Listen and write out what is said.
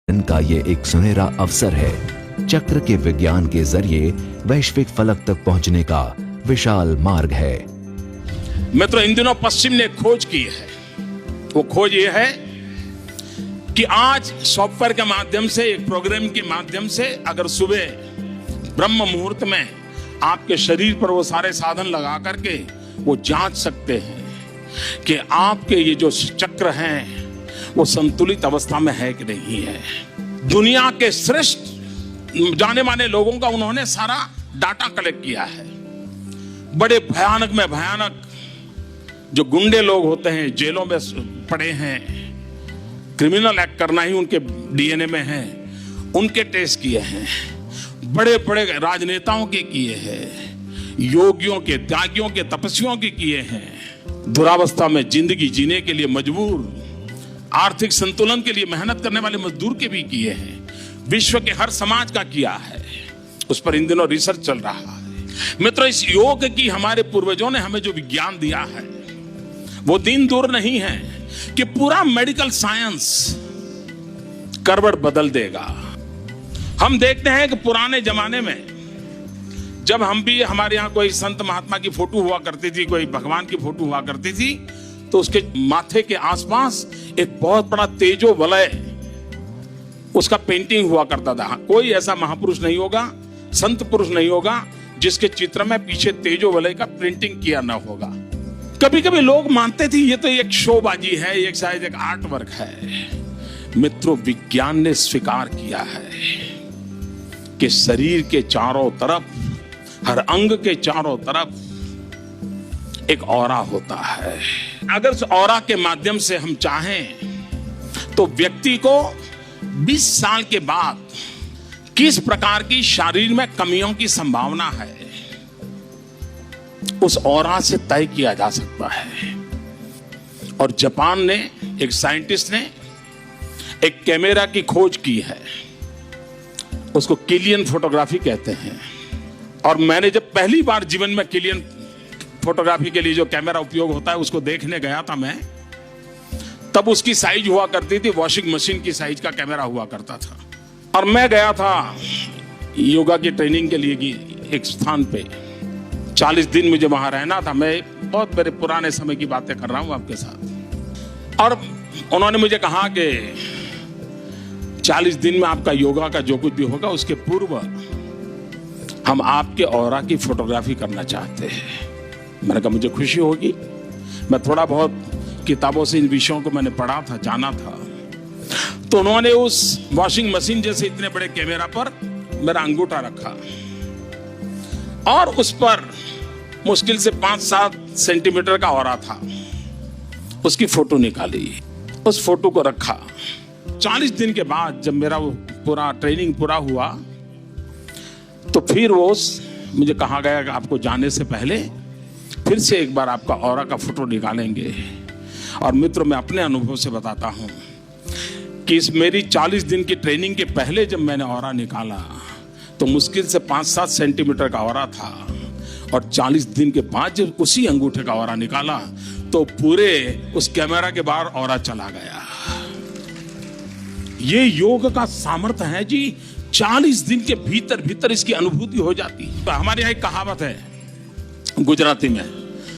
इनका ये एक सुनहरा अवसर है। चक्र के विज्ञान के जरिए वैश्विक फलक तक पहुंचने का विशाल मार्ग है। मित्रों, इन दिनों पश्चिम ने खोज की है। वो खोज ये है कि आज सॉफ्टवेयर के माध्यम से, एक प्रोग्राम के माध्यम से, अगर सुबह ब्रह्म मुहूर्त में आपके शरीर पर वो सारे साधन लगा करके वो जांच सकते हैं कि आपके ये जो चक्र हैं वो संतुलित अवस्था में है कि नहीं है। दुनिया के श्रेष्ठ जाने माने लोगों का उन्होंने सारा डाटा कलेक्ट किया है। बड़े भयानक में भयानक जो गुंडे लोग होते हैं, जेलों में पड़े हैं, क्रिमिनल एक्ट करना ही उनके डीएनए में है, उनके टेस्ट किए हैं। बड़े बड़े राजनेताओं के किए हैं, योगियों के, त्यागियों के, तपस्वियों के किए हैं। दुरावस्था में जिंदगी जीने के लिए मजबूर, आर्थिक संतुलन के लिए मेहनत करने वाले मजदूर के भी किए हैं। विश्व के हर समाज का किया है। उस पर इन दिनों रिसर्च चल रहा है। मित्रों, इस योग की हमारे पूर्वजों ने हमें जो विज्ञान दिया है वो दिन दूर नहीं है कि पूरा मेडिकल साइंस करवट बदल देगा। हम देखते हैं कि पुराने जमाने में जब हम भी, हमारे यहां कोई संत महात्मा की फोटो हुआ करती थी, कोई भगवान की फोटो हुआ करती थी, तो उसके माथे के आसपास एक बहुत बड़ा तेजो वलय उसका पेंटिंग हुआ करता था। कोई ऐसा महापुरुष नहीं होगा, संत पुरुष नहीं होगा जिसके चित्र में पीछे तेजो वलय का प्रिंटिंग किया ना होगा। कभी कभी लोग मानते थे ये तो एक शोबाजी है, एक शायद एक आर्ट वर्क है। मित्रों, विज्ञान ने स्वीकार किया है कि शरीर के चारों तरफ, हर अंग के चारों तरफ एक ऑरा होता है। अगर उस ऑरा के माध्यम से हम चाहें तो व्यक्ति को 20 साल के बाद किस प्रकार की शरीर में कमियों की संभावना है, उस ऑरा से तय किया जा सकता है। और जापान ने, एक साइंटिस्ट ने एक कैमरा की खोज की है, उसको किलियन फोटोग्राफी कहते हैं। और मैंने जब पहली बार जीवन में किलियन फोटोग्राफी के लिए जो कैमरा उपयोग होता है उसको देखने गया था मैं, तब उसकी साइज हुआ करती थी वॉशिंग मशीन की साइज का कैमरा हुआ करता था। और मैं गया था योगा की ट्रेनिंग के लिए एक स्थान पे, 40 दिन मुझे वहां रहना था। मैं बहुत मेरे पुराने समय की बातें कर रहा हूं आपके साथ। और उन्होंने मुझे कहा कि 40 दिन में आपका योगा का जो कुछ भी होगा उसके पूर्व हम आपके ऑरा की फोटोग्राफी करना चाहते हैं। मैंने कहा मुझे खुशी होगी। मैं थोड़ा बहुत किताबों से इन विषयों को मैंने पढ़ा था, जाना था। तो उन्होंने उस वॉशिंग मशीन जैसे इतने बड़े कैमरा पर मेरा अंगूठा रखा और उस पर मुश्किल से 5-7 सेंटीमीटर का ऑरा था। उसकी फोटो निकाली, उस फोटो को रखा। 40 दिन के बाद जब मेरा वो पूरा ट्रेनिंग पूरा हुआ तो फिर वो मुझे कहा गया कि आपको जाने से पहले फिर से एक बार आपका ऑरा का फोटो निकालेंगे। और मित्रों, मैं अपने अनुभव से बताता हूं कि इस मेरी 40 दिन की ट्रेनिंग के पहले जब मैंने ऑरा निकाला तो मुश्किल से 5-7 सेंटीमीटर का ऑरा था। और 40 दिन के बाद जब उसी अंगूठे का ऑरा निकाला तो पूरे उस कैमरा के बाहर ऑरा चला गया। ये योग का सामर्थ्य है जी। 40 दिन के भीतर भीतर इसकी अनुभूति हो जाती है। हमारे यहाँ एक कहावत है गुजराती में,